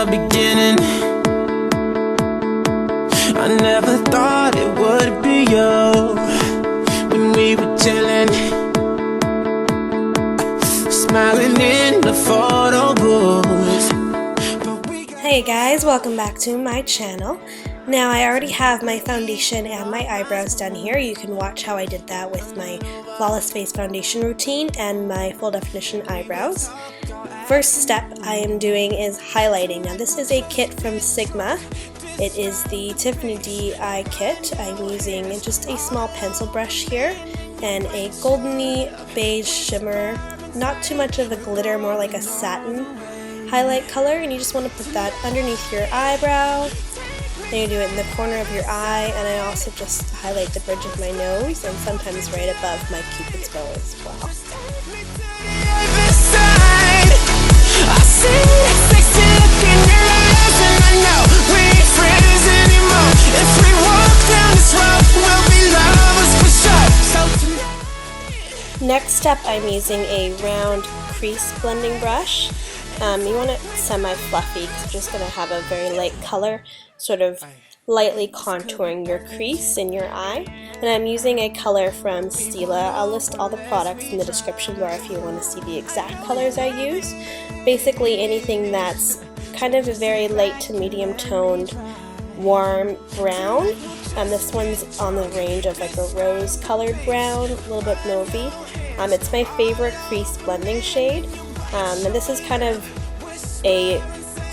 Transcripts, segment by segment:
the beginning. I never thought it would be you when we were chilling, smiling in the photo booth. Hey guys, welcome back to my channel. Now I already have my foundation and my eyebrows done here. You can watch how I did that with my Flawless Face Foundation routine and my full definition eyebrows. First step I am doing is highlighting. Now this is a kit from Sigma. It is the TiffanyD eye kit. I'm using just a small pencil brush here and a goldeny beige shimmer. Not too much of a glitter, more like a satin highlight color, and you just want to put that underneath your eyebrow. Then you do it in the corner of your eye, and I also just highlight the bridge of my nose and sometimes right above my cupid's bow as well. Next step, I'm using a round crease blending brush. You want it semi-fluffy because you're just going to have a very light color, sort of lightly contouring your crease in your eye. And I'm using a color from Stila. I'll list all the products in the description bar if you want to see the exact colors I use. Basically anything that's kind of a very light to medium toned warm brown. This one's on the range of like a rose colored brown, a little bit mauvey. It's my favorite crease blending shade. And this is kind of a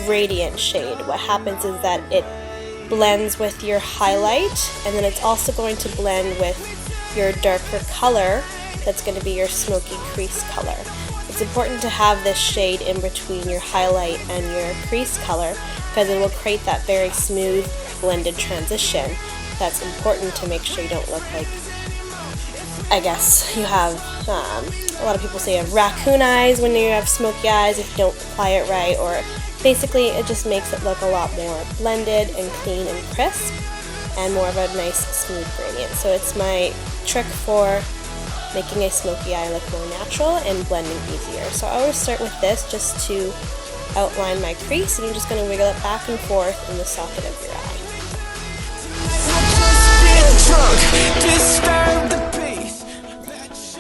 gradient shade. What happens is that it blends with your highlight, and then it's also going to blend with your darker color that's going to be your smoky crease color. It's important to have this shade in between your highlight and your crease color because it will create that very smooth blended transition. That's important to make sure you don't look like, I guess you have, a lot of people say you have raccoon eyes when you have smoky eyes if you don't apply it right, or basically it just makes it look a lot more blended and clean and crisp and more of a nice smooth gradient. So it's my trick for making a smoky eye look more natural and blending easier. So I always start with this just to outline my crease, and you're just going to wiggle it back and forth in the socket of your eye.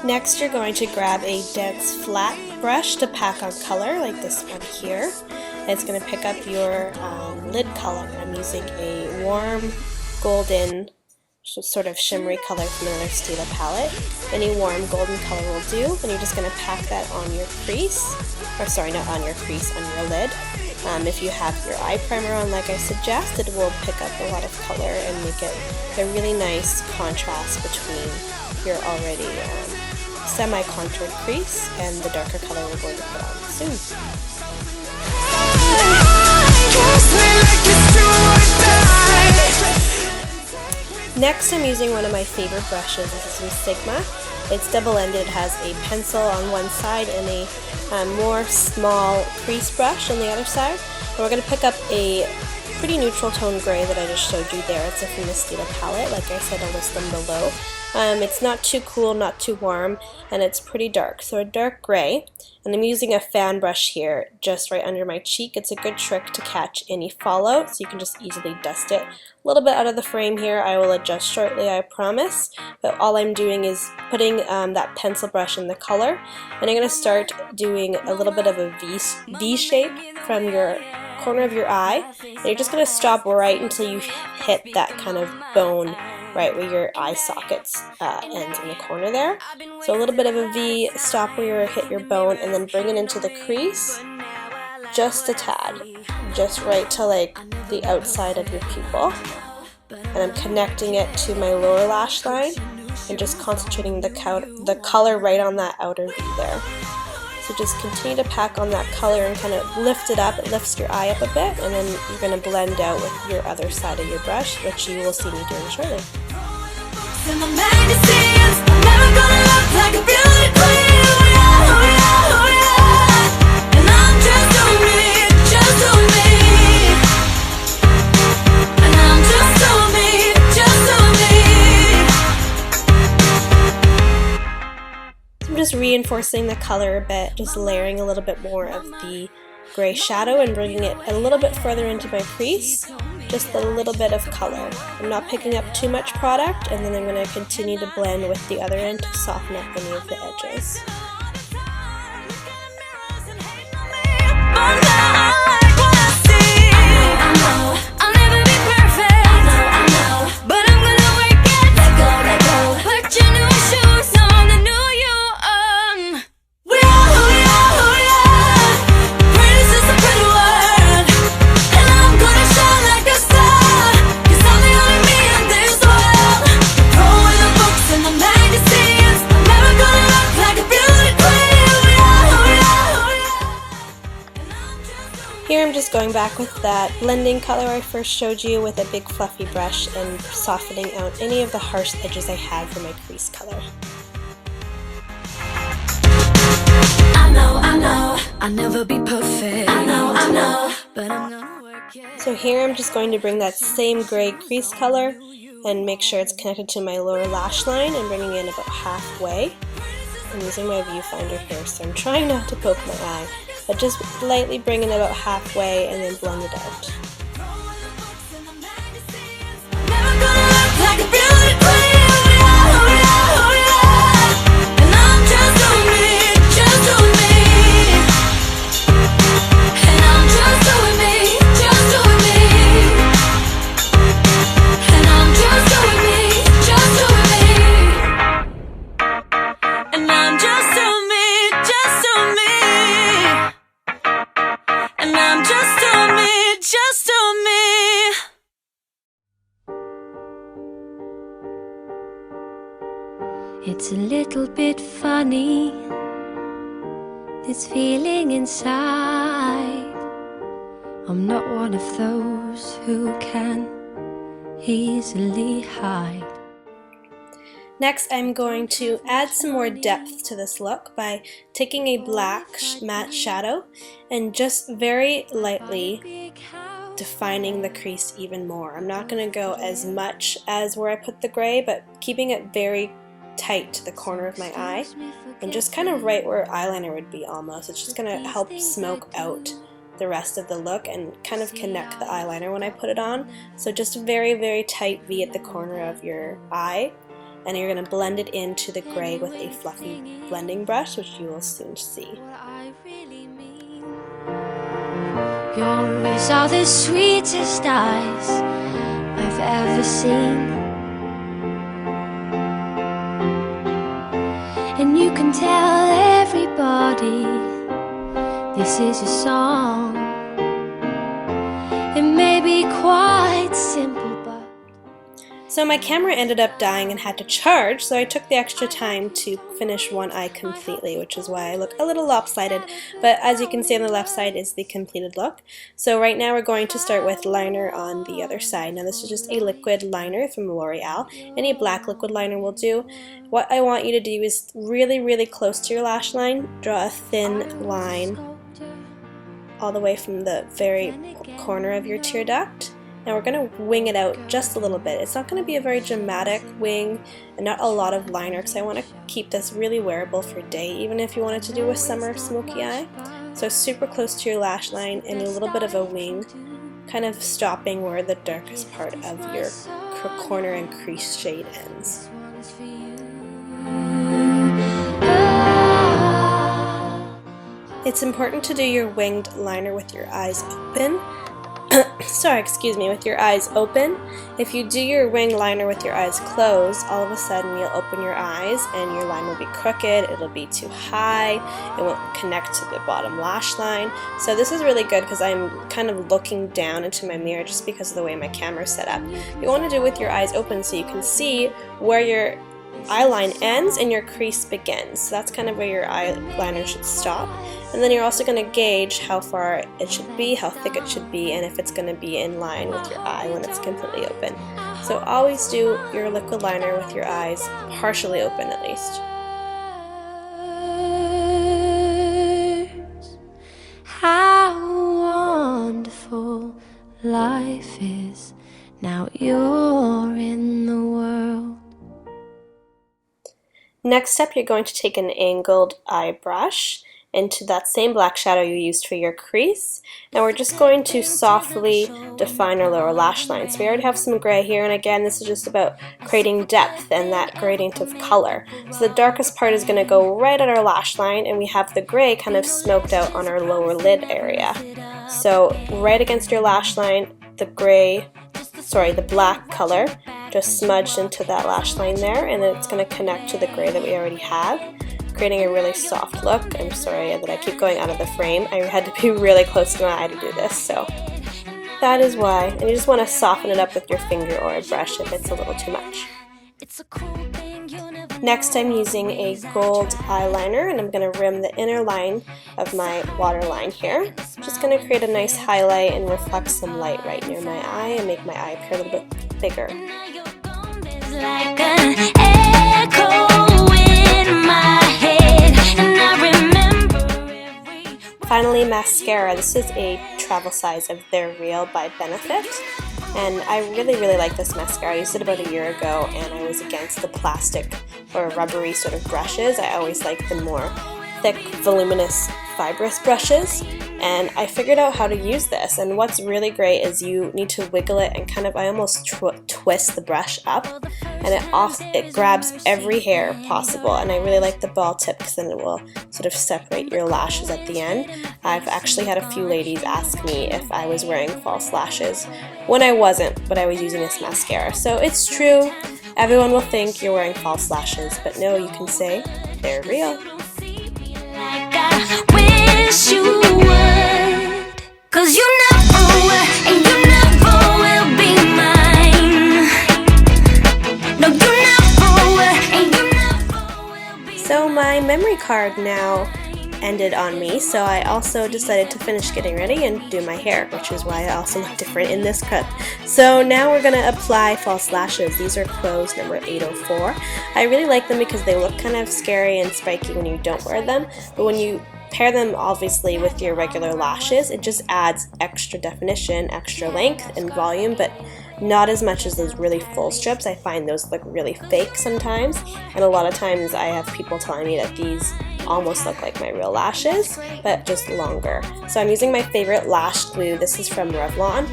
Next, you're going to grab a dense flat brush to pack on color, like this one here. And it's going to pick up your lid color. I'm using a warm golden sort of shimmery color from another Stila palette. Any warm golden color will do, and you're just going to pack that on your crease, or sorry, not on your crease, on your lid. If you have your eye primer on, like I suggested, it will pick up a lot of color and make it a really nice contrast between your already semi-contoured crease and the darker color we're going to put on soon. Next, I'm using one of my favorite brushes. This is from Sigma. It's double-ended. It has a pencil on one side and a more small crease brush on the other side. And we're going to pick up a pretty neutral tone gray that I just showed you there. It's from the Stila palette. Like I said, I'll list them below. It's not too cool, not too warm, and it's pretty dark. So a dark gray, and I'm using a fan brush here just right under my cheek. It's a good trick to catch any fallout, so you can just easily dust it. A little bit out of the frame here. I will adjust shortly, I promise. But all I'm doing is putting that pencil brush in the color, and I'm going to start doing a little bit of a V shape from your corner of your eye. And you're just going to stop right until you hit that kind of bone right where your eye sockets ends in the corner there. So a little bit of a V, stop where you hit your bone, and then bring it into the crease just a tad, just right to like the outside of your pupil. And I'm connecting it to my lower lash line and just concentrating the color right on that outer V there. So just continue to pack on that color and kind of lift it up. It lifts your eye up a bit, and then you're going to blend out with your other side of your brush, which you will see me doing shortly. I'm just reinforcing the color a bit, just layering a little bit more of the gray shadow and bringing it a little bit further into my crease, just a little bit of color. I'm not picking up too much product, and then I'm going to continue to blend with the other end to soften up any of the edges. Here I'm just going back with that blending color I first showed you with a big fluffy brush and softening out any of the harsh edges I had for my crease color. I know, I'll never be perfect. I know, but I'm gonna work it. So here I'm just going to bring that same gray crease color and make sure it's connected to my lower lash line and bringing it in about halfway. I'm using my viewfinder here, so I'm trying not to poke my eye, but just lightly bring it about halfway and then blend it out. It's a little bit funny, this feeling inside. I'm not one of those who can easily hide. Next, I'm going to add some more depth to this look by taking a black matte shadow and just very lightly defining the crease even more. I'm not going to go as much as where I put the gray, but keeping it very tight to the corner of my eye and just kind of right where eyeliner would be almost. It's just going to help smoke out the rest of the look and kind of connect the eyeliner when I put it on. So just a very, very tight V at the corner of your eye, and you're going to blend it into the gray with a fluffy blending brush, which you will soon see. Your eyes are the sweetest eyes I've ever seen. And you can tell everybody this is a song. It may be quite simple, but... So my camera ended up dying and had to charge, so I took the extra time to finish one eye completely, which is why I look a little lopsided, but as you can see on the left side is the completed look. So right now we're going to start with liner on the other side. Now this is just a liquid liner from L'Oreal. Any black liquid liner will do. What I want you to do is really, really close to your lash line, draw a thin line all the way from the very corner of your tear duct. Now we're going to wing it out just a little bit. It's not going to be a very dramatic wing and not a lot of liner because I want to keep this really wearable for day, even if you wanted to do a summer smoky eye. So super close to your lash line and a little bit of a wing, kind of stopping where the darkest part of your corner and crease shade ends. It's important to do your winged liner with your eyes open. Sorry, excuse me, with your eyes open. If you do your wing liner with your eyes closed, all of a sudden you'll open your eyes and your line will be crooked, it'll be too high, it won't connect to the bottom lash line. So this is really good because I'm kind of looking down into my mirror just because of the way my camera's set up. You want to do it with your eyes open so you can see where your eyeline ends and your crease begins. So that's kind of where your eyeliner should stop. And then you're also going to gauge how far it should be, how thick it should be, and if it's going to be in line with your eye when it's completely open. So always do your liquid liner with your eyes partially open at least. How wonderful life is, now you're in the world. Next up, you're going to take an angled eye brush into that same black shadow you used for your crease, and we're just going to softly define our lower lash line. So we already have some gray here, and again, this is just about creating depth and that gradient of color. So the darkest part is going to go right at our lash line, and we have the gray kind of smoked out on our lower lid area. So right against your lash line, the black color just smudged into that lash line there, and then it's going to connect to the gray that we already have, creating a really soft look. I'm sorry that I keep going out of the frame. I had to be really close to my eye to do this, so that is why. And you just want to soften it up with your finger or a brush if it's a little too much. Next, I'm using a gold eyeliner, and I'm going to rim the inner line of my waterline here. I'm just going to create a nice highlight and reflect some light right near my eye and make my eye appear a little bit bigger. Like an echo in my head, and I remember Finally, mascara. This is a travel size of They're Real by Benefit. And I really like this mascara. I used it about a year ago, and I was against the plastic or rubbery sort of brushes. I always like the more thick, voluminous, fibrous brushes. And I figured out how to use this, and what's really great is you need to wiggle it and kind of, I almost twist the brush up, and it grabs every hair possible. And I really like the ball tip because then it will sort of separate your lashes at the end. I've actually had a few ladies ask me if I was wearing false lashes when I wasn't, but I was using this mascara. So it's true, everyone will think you're wearing false lashes, but no, you can say they're real. wish you would, 'cause you never were and you never will be mine. No, you never were and you never will be. So my memory card now ended on me, so I also decided to finish getting ready and do my hair, which is why I also look different in this cut. So now we're going to apply false lashes. These are Crow's number 804. I really like them because they look kind of scary and spiky when you don't wear them, but when you pair them obviously with your regular lashes, it just adds extra definition, extra length and volume, but not as much as those really full strips. I find those look really fake sometimes, and a lot of times I have people telling me that these almost look like my real lashes, but just longer. So I'm using my favorite lash glue. This is from Revlon.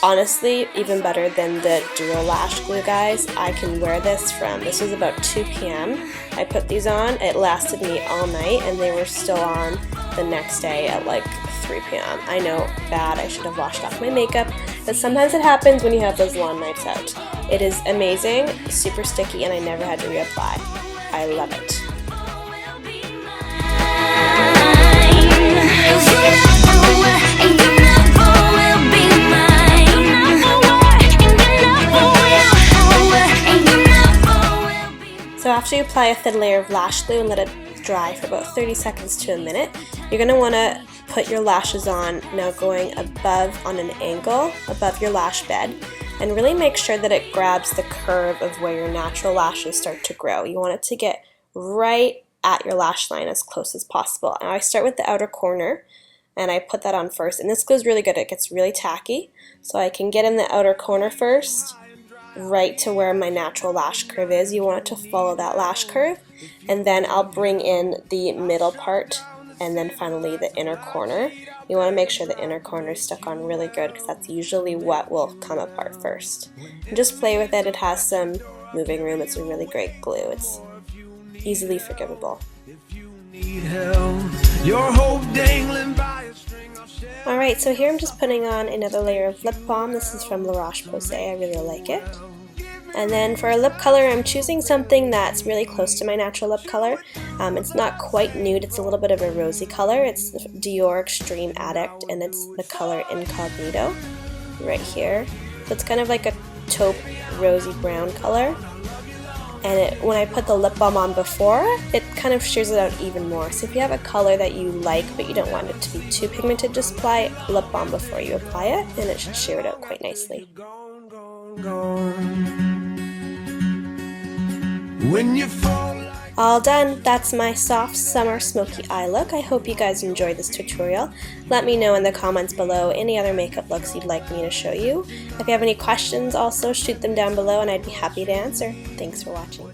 Honestly, even better than the Duo Lash Glue, guys. I can wear this this was about 2 p.m. I put these on, it lasted me all night, and they were still on the next day at like 3 p.m. I know, bad, I should have washed off my makeup, but sometimes it happens when you have those long nights out. It is amazing, super sticky, and I never had to reapply. I love it. So after you apply a thin layer of lash glue and let it dry for about 30 seconds to a minute, you're going to want to put your lashes on, now going above on an angle above your lash bed, and really make sure that it grabs the curve of where your natural lashes start to grow. You want it to get right at your lash line as close as possible. Now I start with the outer corner, and I put that on first, and this glue's really good. It gets really tacky, so I can get in the outer corner first, right to where my natural lash curve is. You want it to follow that lash curve, and then I'll bring in the middle part, and then finally the inner corner. You want to make sure the inner corner is stuck on really good, because that's usually what will come apart first. And just play with it. It has some moving room. It's a really great glue. It's easily forgivable. Alright, so here I'm just putting on another layer of lip balm. This is from La Roche-Posay. I really like it. And then for a lip color, I'm choosing something that's really close to my natural lip color. It's not quite nude, it's a little bit of a rosy color. It's the Dior Extreme Addict, and it's the color Incognito right here. So it's kind of like a taupe rosy brown color. And when I put the lip balm on before, it kind of shears it out even more. So if you have a color that you like but you don't want it to be too pigmented, just apply lip balm before you apply it, and it should shear it out quite nicely. All done. That's my soft summer smoky eye look. I hope you guys enjoyed this tutorial. Let me know in the comments below any other makeup looks you'd like me to show you. If you have any questions, also shoot them down below and I'd be happy to answer. Thanks for watching.